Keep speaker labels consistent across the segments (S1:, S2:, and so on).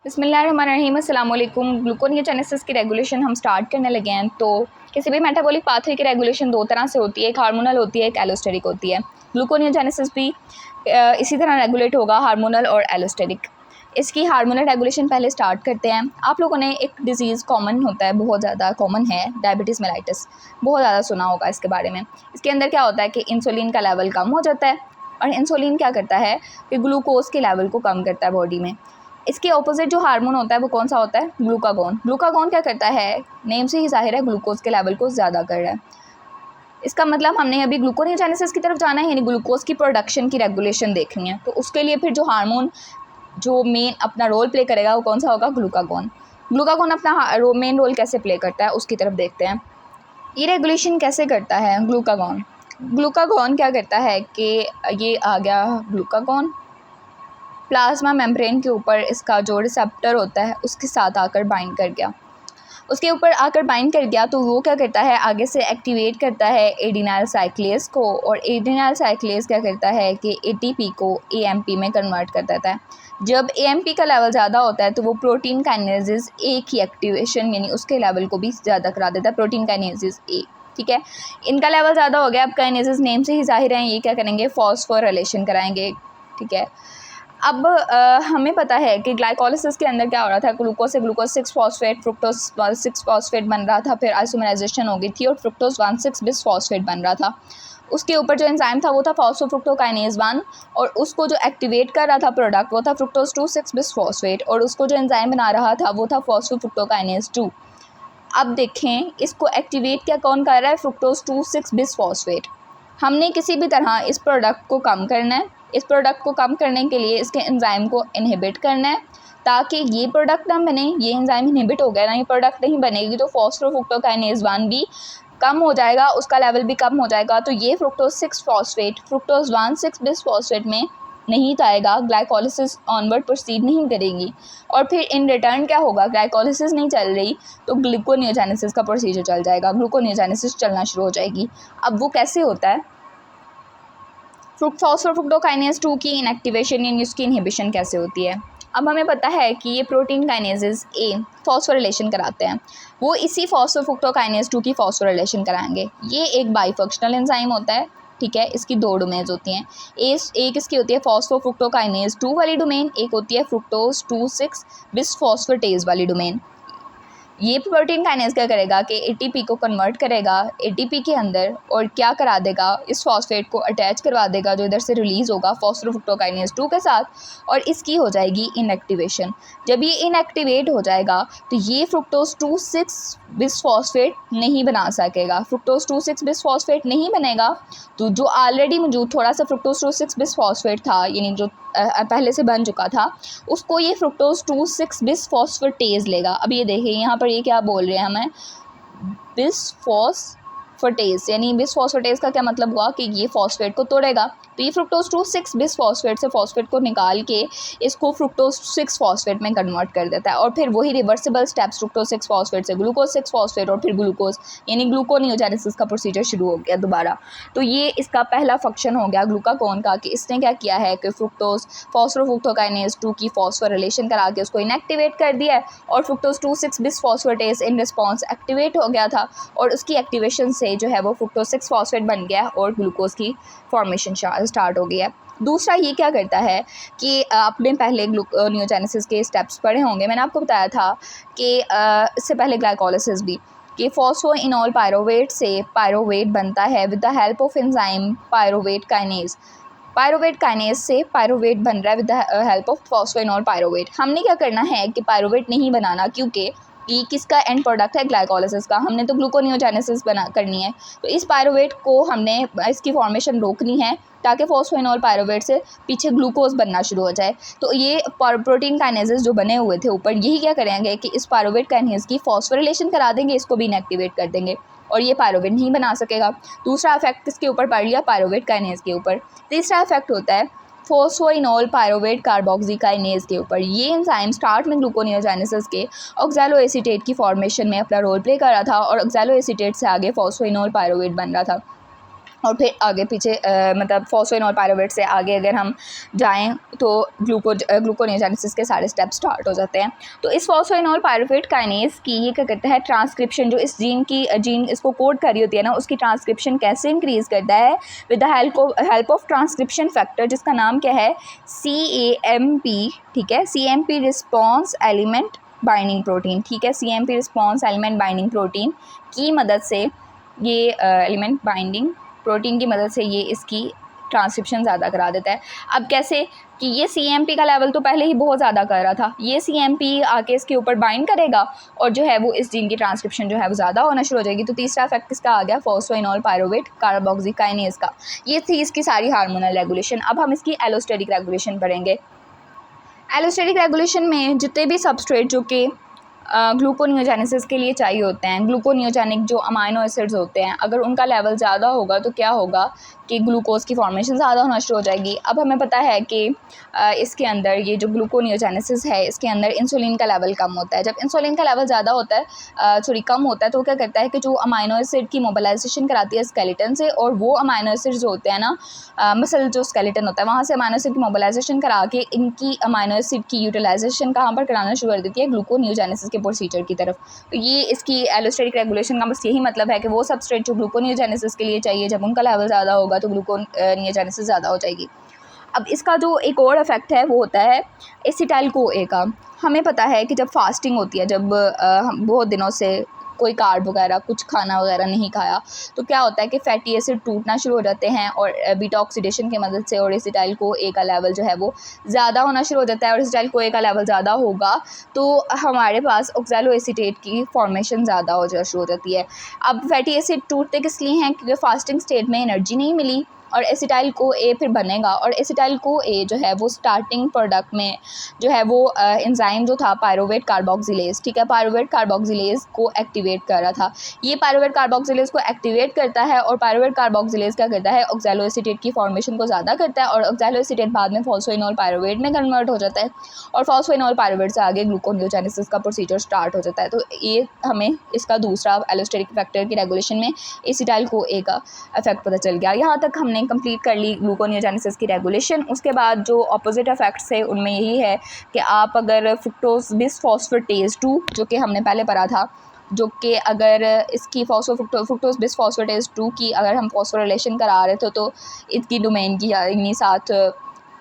S1: बिस्मिल्लाहिर्रहमानिर्रहीम अस्सलाम वालेकुम। ग्लूकोनियोजेनेसिस की रेगुलेशन हम स्टार्ट करने लगे हैं। तो किसी भी मेटाबॉलिक पाथवे की रेगुलेशन दो तरह से होती है, एक हार्मोनल होती है, एक एलोस्टेरिक होती है। ग्लूकोनियोजेनेसिस भी इसी तरह रेगुलेट होगा, हार्मोनल और एलोस्टेरिक। इसकी हार्मोनल रेगुलेशन पहले स्टार्ट करते हैं। आप लोगों ने एक डिजीज़ कॉमन होता है, बहुत ज़्यादा कॉमन है, डायबिटीज़ मेलाइटिस, बहुत ज़्यादा सुना होगा इसके बारे में। इसके अंदर क्या होता है कि इंसुलिन का लेवल कम हो जाता है, और इंसुलिन क्या करता है कि ग्लूकोज के लेवल को कम करता है बॉडी में। इसके ऑपोजिट जो हार्मोन होता है वो कौन सा होता है? ग्लूकागॉन। ग्लूकागॉन क्या करता है? नेम से ही ज़ाहिर है, ग्लूकोज के लेवल को ज़्यादा कर रहा है। इसका मतलब हमने अभी ग्लूकोनियोजेनेसिस की तरफ जाना है, यानी ग्लूकोज की प्रोडक्शन की रेगुलेशन देखनी है। तो उसके लिए फिर जो हार्मोन जो मेन अपना रोल प्ले करेगा वो कौन सा होगा? ग्लूकागॉन। ग्लूकागॉन अपना मेन रोल कैसे प्ले करता है उसकी तरफ देखते हैं। ये रेगुलेशन कैसे करता है ग्लूकागॉन? ग्लूकागॉन क्या करता है कि ये आ गया ग्लूकागॉन, प्लाज्मा मेम्ब्रेन के ऊपर इसका जो रिसेप्टर होता है उसके साथ आकर बाइंड कर गया। उसके ऊपर आकर बाइंड कर गया तो वो क्या करता है, आगे से एक्टिवेट करता है एडिनाइल साइक्लेज को, और एडिनाइल साइक्लेज क्या करता है कि एटीपी को एएमपी में कन्वर्ट कर देता है। जब एएमपी का लेवल ज़्यादा होता है तो वो प्रोटीन काइनेसिस ए की एक्टिवेशन, यानी उसके लेवल को भी ज़्यादा करा देता है, प्रोटीन काइनेसिस ए। ठीक है, इनका लेवल ज़्यादा हो गया। अब काइनेसिस नेम से ही जाहिर है, ये क्या करेंगे? फॉस्फोराइलेशन कराएंगे। ठीक है, अब हमें पता है कि ग्लाइकोलिसिस के अंदर क्या हो रहा था, ग्लूकोज से ग्लूकोज 6 फॉस्फेट फ्रुक्टोज 6 फॉस्फेट बन रहा था, फिर आइसोमराइजेशन हो गई थी और फ्रुक्टोज 1,6 बिस फॉस्फेट बन रहा था। उसके ऊपर जो एंजाइम था वो था फॉस्फोफ्रुक्टोकाइनेज 1, और उसको जो एक्टिवेट कर रहा था प्रोडक्ट वो था फ्रुक्टोज 2,6 बिस फॉस्फेट, और उसको जो एंजाइम बना रहा था वो था फॉस्फोफ्रुक्टोकाइनेज 2। अब देखें, इसको एक्टिवेट क्या कौन कर रहा है? Fructose 2,6 bis phosphate. हमने किसी भी तरह इस प्रोडक्ट को कम करना है। इस प्रोडक्ट को कम करने के लिए इसके एंजाइम को इनहिबिट करना है, ताकि ये प्रोडक्ट ना बने। ये एंजाइम इनहिबिट हो गया ना, ये प्रोडक्ट नहीं बनेगी तो फॉस्फोफ्रुक्टोकाइनेज 1 भी कम हो जाएगा, उसका लेवल भी कम हो जाएगा। तो ये fructose 6 phosphate fructose 1,6 bis phosphate में नहीं आएगा, ग्लाइकोलिसिस ऑनवर्ड प्रोसीड नहीं करेगी, और फिर इन रिटर्न क्या होगा? ग्लाइकोलिसिस नहीं चल रही तो ग्लूकोनियोजेनेसिस का प्रोसीजर चल जाएगा, ग्लूकोनियोजेनेसिस चलना शुरू हो जाएगी। अब वो कैसे होता है? फॉस्फोफ्रुक्टोकाइनेज 2 की इनएक्टिवेशन यानी उसकी इनहिबिशन कैसे होती है? अब हमें पता है कि ये प्रोटीन काइनेजेस ए फॉस्फोरिलेशन कराते हैं, वो इसी फॉस्फोफ्रुक्टोकाइनेज 2 की फॉस्फोरिलेशन कराएंगे। ये एक बाइफंक्शनल एंजाइम होता है। ठीक है, इसकी दो डोमेन्स होती हैं। एक इसकी होती है फॉस्फोफ्रुक्टोकाइनेज 2 वाली डोमेन, एक होती है फ्रुक्टोज 2,6 बिसफॉस्फेटेज वाली डोमेन। ये प्रोटीन काइनेज क्या करेगा कि एटीपी को कन्वर्ट करेगा एटीपी के अंदर, और क्या करा देगा? इस फॉस्फेट को अटैच करवा देगा जो इधर से रिलीज़ होगा फॉस्फोफ्रुक्टोकाइनेज 2 के साथ, और इसकी हो जाएगी इनएक्टिवेशन। जब ये इनएक्टिवेट हो जाएगा तो ये फ्रुक्टोज 2,6 बिसफॉस्फेट नहीं बना सकेगा। फ्रुक्टोज 2,6 बिसफॉस्फेट नहीं बनेगा तो जो ऑलरेडी मौजूद थोड़ा सा फ्रुक्टोज 2,6 बिसफॉस्फेट था, यानी जो पहले से बन चुका था, उसको ये फ्रुक्टोज 2,6 बिसफॉस्फेटेज लेगा। अब ये देखिए यहाँ पर ये क्या बोल रहे हैं हमें? बिसफॉस्फेटेज, यानी बिसफॉस्फेटेज का क्या मतलब हुआ कि ये फॉस्फेट को तोड़ेगा। तो ये फ्रुक्टोज 2,6 बिसफॉस्फेट से फॉस्फेट को निकाल के इसको फ्रुक्टोज 6 फॉस्फेट में कन्वर्ट कर देता है, और फिर वही रिवर्सिबल स्टेप्स फ्रुक्टोज 6 फॉस्फेट से ग्लूकोज 6 फॉस्फेट और फिर ग्लूकोज, यानी ग्लूकोनियोजेनेसिस का प्रोसीजर शुरू हो गया दोबारा। तो ये इसका पहला फंक्शन हो गया ग्लूकागॉन का, कि इसने क्या किया है कि फ्रुक्टोज फॉस्फोफ्रुक्टोकाइनेज 2 की फॉस्फोरिलेशन करा के उसको इनएक्टिवेट कर दिया है, और फ्रुक्टोज 2,6 बिसफॉस्फेटेज इन रिस्पॉन्स एक्टिवेट हो गया था, और उसकी एक्टिवेशन से जो है वो फ्रुक्टोज 6 फॉस्फेट बन गया और ग्लूकोज की फॉर्मेशन स्टार्ट हो गई है। दूसरा ये क्या करता है कि आपने पहले ग्लूकोनियोजेनेसिस के स्टेप्स पढ़े होंगे, मैंने आपको बताया था कि इससे पहले ग्लाइकोलिसिस भी, कि फॉस्फोइनोल पायरोवेट से पायरोवेट बनता है with the help of enzyme pyruvate kinase. Pyruvate kinase से पायरोवेट बन रहा है with the help of phosphoenol pyruvate. हमने क्या करना है कि पायरोवेट नहीं बनाना, क्योंकि ये किसका एंड प्रोडक्ट है? ग्लाइकोलिसिस का। हमने तो ग्लूकोनियोजेनेसिस बना करनी है, तो इस पायरोवेट को हमने इसकी फॉर्मेशन रोकनी है, ताकि फॉस्फोइनोल पायरोवेट से पीछे ग्लूकोज बनना शुरू हो जाए। तो ये प्रोटीन काइनेजेस जो बने हुए थे ऊपर, यही क्या करेंगे कि इस पायरोवेट काइनेज की फॉस्फोरिलेशन करा देंगे, इसको भी इनएक्टिवेट कर देंगे, और ये पायरोवेट नहीं बना सकेगा। दूसरा इफेक्ट किसके ऊपर पड़ लिया? पायरोवेट काइनेज के ऊपर। तीसरा इफेक्ट होता है फॉस्फोइनोल पायरोवेट कार्बोक्सीकाइनेज के ऊपर। ये एंजाइम स्टार्ट में ग्लूकोनियोजेनेसिस के ऑक्सैलोएसीटेट की फॉर्मेशन में अपना रोल प्ले कर रहा था, और ऑक्सैलोएसीटेट से आगे फॉस्फोइनोल पायरोवेट बन रहा था। और फिर आगे पीछे मतलब फॉस्फोइनोल पायरुवेट से आगे अगर हम जाएं तो ग्लूकोनियोजेनेसिस के सारे स्टेप स्टार्ट हो जाते हैं। तो इस फॉस्फोइनोल पायरुवेट काइनेज की ये क्या करता है, ट्रांसक्रिप्शन जो इस जीन इसको कोड कर रही होती है ना, उसकी ट्रांसक्रिप्शन कैसे इंक्रीज़ करता है, with the help of transcription factor जिसका नाम क्या है, CAMP, ठीक है, CAMP response element binding protein, ठीक है, CAMP response element binding protein की मदद से ये एलिमेंट बाइंडिंग प्रोटीन की मदद से ये इसकी ट्रांसक्रिप्शन ज़्यादा करा देता है। अब कैसे कि ये CAMP का लेवल तो पहले ही बहुत ज़्यादा कर रहा था, ये CAMP आके इसके ऊपर बाइंड करेगा और जो है वो इस जीन की ट्रांसक्रिप्शन जो है वो ज़्यादा होना शुरू हो जाएगी। तो तीसरा इफेक्ट किसका आ गया, फॉस्फोइनोल पायरुवेट कार्बोक्सीकाइनेज का। ये थी इसकी सारी हार्मोनल रेगुलेशन। अब हम इसकी एलोस्टेटिक रेगुलेशन पढ़ेंगे। एलोस्टेटिक रेगुलेशन में जितने भी सबस्ट्रेट जो कि ग्लूकोनियोजेनेसिस के लिए चाहिए होते हैं, ग्लूकोनियोजेनिक जो अमाइनो एसिड्स होते हैं, अगर उनका लेवल ज़्यादा होगा तो क्या होगा कि ग्लूकोज की फॉर्मेशन ज़्यादा होना शुरू हो जाएगी। अब हमें पता है कि इसके अंदर ये जो ग्लूकोनियोजेनेसिस है इसके अंदर इंसुलिन का लेवल कम होता है। जब इंसुलिन का लेवल ज़्यादा होता है कम होता है तो क्या करता है कि जो अमाइनो एसिड की मोबिलाइजेशन कराती है स्केलेटन से, और वो अमाइनो एसिड जो होते हैं ना, मसल जो स्केलेटन होता है वहाँ से अमाइनो एसिड की मोबिलाइजेशन करा के इनकी अमाइनो एसिड की यूटिलाइजेशन कहाँ पर कराना शुरू कर देती है, ग्लूकोनियोजेनेसिस के प्रोसीजर की तरफ। तो ये इसकी एलोस्टेटिक रेगुलेशन का बस यही मतलब है कि वो सबस्ट्रेट जो ग्लूकोनियोजेनेसिस के लिए चाहिए जब उनका लेवल ज़्यादा होगा तो ग्लूकोनियोजेनेसिस ज़्यादा हो जाएगी। अब इसका जो एक और इफेक्ट है वो होता है एसिटाइल CoA का। हमें पता है कि जब फास्टिंग होती है, जब हम बहुत दिनों से कोई कार्ब वगैरह कुछ खाना वगैरह नहीं खाया, तो क्या होता है कि फैटी एसिड टूटना शुरू हो जाते हैं और बीटा ऑक्सीडेशन की मदद से, और एसिटाइल CoA का लेवल जो है वो ज़्यादा होना शुरू हो जाता है। और एसिटाइल CoA का लेवल ज़्यादा होगा तो हमारे पास ऑक्सैलोएसीटेट की फॉर्मेशन ज़्यादा हो शुरू हो जाती है। अब फैटी एसिड टूटते किस लिए हैं, क्योंकि फास्टिंग स्टेट में एनर्जी नहीं मिली और एसिटाइल CoA फिर बनेगा, और एसिटाइल CoA जो है वो स्टार्टिंग प्रोडक्ट में जो है वो एंजाइम जो था पायरुवेट कार्बोक्सिलेज, ठीक है, पायरुवेट कार्बोक्सिलेज को एक्टिवेट कर रहा था। ये पायरुवेट कार्बोक्सिलेज को एक्टिवेट करता है और पायरुवेट कार्बोक्सिलेज क्या करता है, ऑक्सैलोएसीटेट की फॉर्मेशन को ज़्यादा करता है, और ऑक्सैलोएसीटेट बाद में फॉस्फोइनोल पायरुवेट में कन्वर्ट हो जाता है, और फॉस्फोइनोल पायरुवेट से आगे ग्लूकोनियोजेनेसिस का प्रोसीजर स्टार्ट हो जाता है। तो ये हमें इसका दूसरा एलोस्टेटिक फैक्टर की रेगुलेशन में एसिटाइल CoA का इफेक्ट पता चल गया। यहाँ तक हमने कंप्लीट कर ली ग्लूकोनियोजेनेसिस की रेगुलेशन। उसके बाद जो ऑपोजिट इफेक्ट्स है उनमें यही है कि आप अगर फ्रुक्टोज बिसफॉस्फेटेज 2 जो कि हमने पहले पढ़ा था, जो कि अगर इसकी फ्रुक्टोज बिसफॉस्फेटेज 2 की अगर हम फॉस्फोरिलेशन करा रहे थे तो इसकी डोमेन की यानी साथ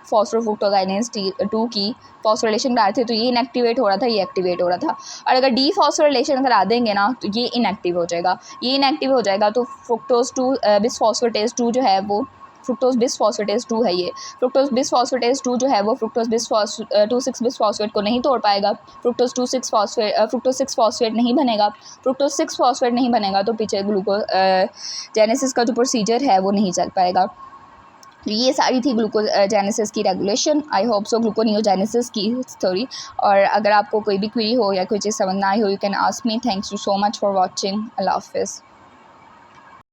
S1: फॉस्फोफ्रुक्टोकाइनेज 2 की फॉस्फोरिलेशन करा रहे थे तो ये इनएक्टिवेट हो रहा था, ये एक्टिवेट हो रहा था। और अगर डीफॉस्फोरिलेशन करा देंगे ना तो ये इनएक्टिव हो जाएगा, ये इनएक्टिव हो जाएगा। तो फ्रुक्टोज बिसफॉस्फेटेज 2 जो है वो फ्रुक्टोज बिसफॉस्फेटेज 2 है। ये फ्रुक्टोज बिसफॉस्फेटेज 2 जो है वो फ्रुक्टोज 2,6 बिसफॉस्फेट को नहीं तोड़ पाएगा, फ्रुक्टोज 6 फॉस्फेट नहीं बनेगा। फ्रुक्टोज 6 फॉस्फेट नहीं बनेगा तो पीछे ग्लूकोजेनेसिस का जो प्रोसीजर है वो नहीं चल पाएगा। ये सारी थी ग्लूकोजेनेसिस की regulation. I hope so gluconeogenesis की स्टोरी। और अगर आपको कोई भी क्वेरी हो या कोई चीज़ समझ ना आई हो, you can ask me. Thanks you so much for watching. अल्लाह हाफिज़।